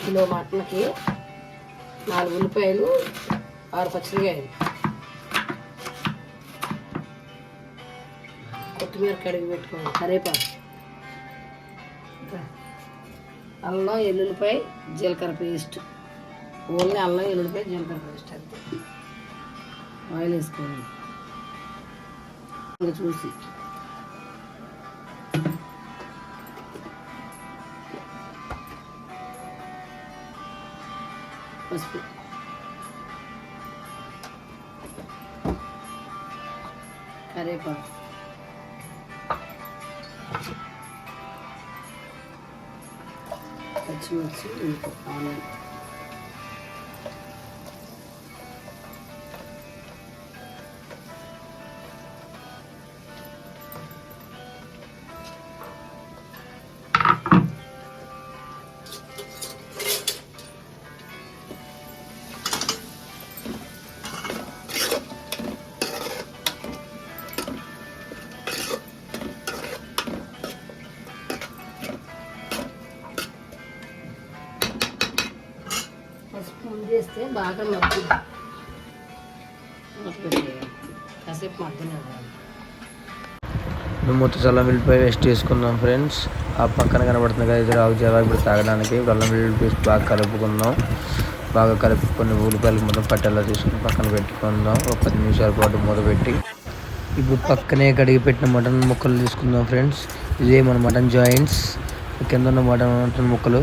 Kilo మటన్కి 4 ఉల్లిపాయలు 6 పచ్చిమిరకాయలు కొత్తిమీర కడిగి పెట్టుకోవాలి కరివేపాకు అల్లం ఎల్లుల్లిపాయ జీలకర్ర పేస్ట్ ఓన్లీ అల్లం ఎల్లుల్లిపాయ జీలకర్ర పేస్ట్ అంతే ఆయిల్ వేసుకోవాలి చూసి పసుపు కరివేపాకు పచ్చిమిర్చి ఆనియన్ ముందు వేస్తే బాగా మగ్గుతుంది కాసేపు మగ్గనివ్వాలి మొత్తం అల్లం వెల్లిపాయ పేస్ట్ వేసుకుందాం ఫ్రెండ్స్. ఆ పక్కన కనబడుతుంది కదా ఇది రావు జావా ఇప్పుడు తాగడానికి. ఇప్పుడు అల్లం వెల్లుల్లి పేస్ట్ బాగా కలుపుకుందాం. బాగా కలుపుకొని ఉల్లిపాయలు మొత్తం పట్టేలా తీసుకుని పక్కన పెట్టుకుందాం. ఒక 10 నిమిషాల పాటు మూత పెట్టి ఇప్పుడు పక్కనే కడిగి పెట్టిన మటన్ ముక్కలు తీసుకుందాం ఫ్రెండ్స్. ఇదే మన మటన్ జాయింట్స్. కింద ఉన్న మటన్ ముక్కలు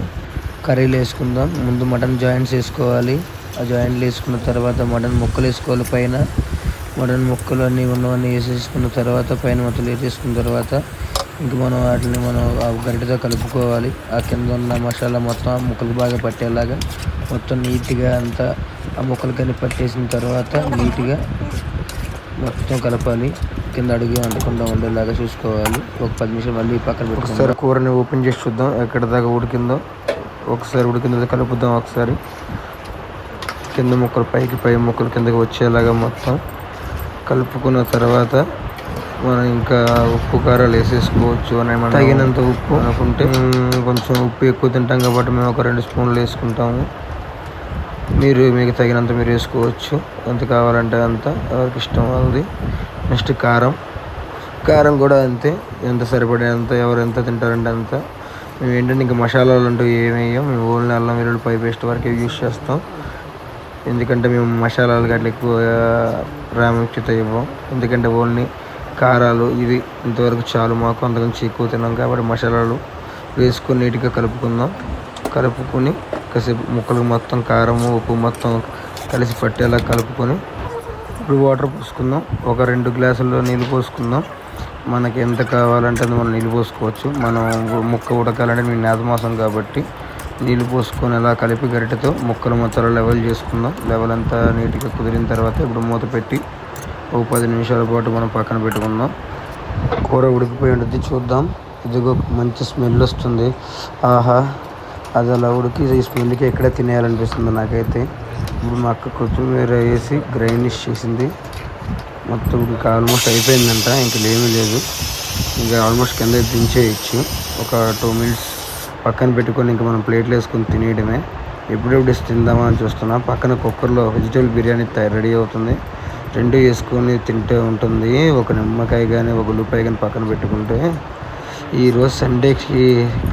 కర్రీలు వేసుకుందాం. ముందు మటన్ జాయింట్స్ వేసుకోవాలి. ఆ జాయింట్లు వేసుకున్న తర్వాత మటన్ ముక్కలు వేసుకోవాలి. పైన మటన్ ముక్కలు అన్నీ ఉన్నవన్నీ వేసేసుకున్న తర్వాత పైన మొత్తం వేసేసుకున్న తర్వాత ఇంక మనం వాటిని ఆ గరిటెతో కలుపుకోవాలి. ఆ కింద ఉన్న మసాలా మొత్తం ఆ ముక్కలు బాగా పట్టేలాగా మొత్తం నీట్గా అంతా ఆ ముక్కలు కానీ పట్టేసిన తర్వాత నీట్గా మొత్తం కలపాలి. కింద అడుగు అంటకుండా ఉండేలాగా చూసుకోవాలి. ఒక 10 నిమిషాలు మళ్ళీ పక్కన పెట్టి ఒకసారి కూరని ఓపెన్ చేసి చూద్దాం ఎక్కడ దాకా ఉడికిందో. ఒకసారి ఉడికిందో కలుపుద్దాం. ఒకసారి కింద ముక్కలు పైకి పై ముక్కలు కిందకి వచ్చేలాగా మొత్తం కలుపుకున్న తర్వాత మనం ఇంకా ఉప్పు కారాలు వేసేసుకోవచ్చు. అని తగినంత ఉప్పు అనుకుంటే కొంచెం ఉప్పు ఎక్కువ తింటాం కాబట్టి మేము ఒక 2 స్పూన్లు వేసుకుంటాము. మీకు తగినంత మీరు వేసుకోవచ్చు. ఎంత కావాలంటే అంత ఎవరికి ఇష్టం వాళ్ళది. నెక్స్ట్ కారం కూడా అంతే, ఎంత సరిపడేంత ఎవరు ఎంత తింటారంటే అంత. మేము ఏంటంటే ఇంకా మసాలాలు అంటూ ఏమేయం. మేము ఓన్లీ అల్లం వెల్లుల్లిపాయ పేస్ట్ వరకు యూజ్ చేస్తాం. ఎందుకంటే మేము మసాలాలు గట్ల ఎక్కువ ప్రాముఖ్యత ఇవ్వం. ఎందుకంటే ఓన్లీ కారాలు ఇవి ఇంతవరకు చాలు మాకు. అంతకుమించి ఎక్కువ తిన్నాం కాబట్టి మసాలాలు వేసుకొని నీట్గా కలుపుకొని కాసేపు ముక్కలకు మొత్తం కారము ఉప్పు మొత్తం కలిసి పట్టేలా కలుపుకొని ఇప్పుడు వాటర్ పోసుకుందాం. ఒక 2 గ్లాసుల్లో నీళ్ళు పోసుకుందాం. మనకి ఎంత కావాలంటే అది మనం నీళ్ళు పోసుకోవచ్చు. మనం ముక్క ఉడకాలంటే మేము నేత మాసం కాబట్టి నీళ్ళు పోసుకొని అలా కలిపి గరిటెతో ముక్కలు మొత్తం లెవెల్ చేసుకుందాం. లెవెల్ అంతా నీట్గా కుదిరిన తర్వాత ఇప్పుడు మూత పెట్టి ఒక 10 నిమిషాల పాటు మనం పక్కన పెట్టుకుందాం. కూర ఉడికిపోయి ఉంటుంది చూద్దాం. ఇదిగో మంచి స్మెల్ వస్తుంది. ఆహా, అది అలా ఉడికి ఈ స్మెల్కి ఎక్కడ తినేయాలనిపిస్తుంది నాకైతే. ఇప్పుడు మా అక్క కొత్తిమీర వేసి గ్రైండిష్ చేసింది. మొత్తం ఇంకా ఆల్మోస్ట్ అయిపోయిందంట. ఇంక ఏమీ లేదు. ఇంకా ఆల్మోస్ట్ కింద దించేయచ్చు. ఒక 2 మినిట్స్ పక్కన పెట్టుకొని ఇంకా మనం ప్లేట్లు వేసుకొని తినేయడమే. ఎప్పుడెప్పుడు తిందామా అని చూస్తున్నా. పక్కన కుక్కర్లో వెజిటేబుల్ బిర్యానీ రెడీ అవుతుంది. 2 వేసుకొని తింటూ ఉంటుంది. ఒక నిమ్మకాయ కానీ ఒక ఉల్లిపాయ కానీ పక్కన పెట్టుకుంటే ఈరోజు సండేకి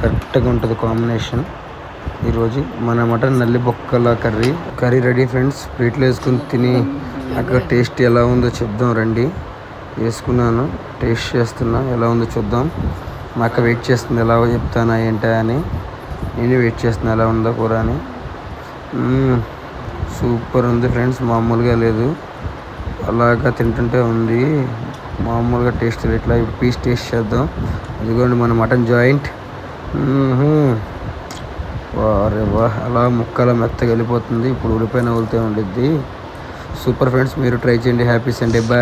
కరెక్ట్గా ఉంటుంది కాంబినేషన్. ఈరోజు మన మటన్ నల్లి బొక్కల కర్రీ రెడీ ఫ్రెండ్స్. ప్లేట్లు వేసుకొని తిని అక్కడ టేస్ట్ ఎలా ఉందో చెప్దాం రండి. వేసుకున్నాను, టేస్ట్ చేస్తున్నా, ఎలా ఉందో చూద్దాం. మా అక్క వెయిట్ చేస్తుంది ఎలా చెప్తానా ఏంటా అని. నేను వెయిట్ చేస్తున్నా ఎలా ఉందో కూర అని. సూపర్ ఉంది ఫ్రెండ్స్, మామూలుగా లేదు. అలాగా తింటుంటే ఉంది మామూలుగా టేస్ట్. ఇట్లా ఇప్పుడు పీస్ టేస్ట్ చేద్దాం. ఇదిగోండి మన మటన్ జాయింట్. వారే వాహ్, అలా ముక్కల మెత్తగా వెళ్ళిపోతుంది. ఇప్పుడు ఉడిపోయిన ఉలితే ఉండిద్ది. సూపర్ ఫ్రెండ్స్, మీరు ట్రై చేయండి. Happy Sunday, bye.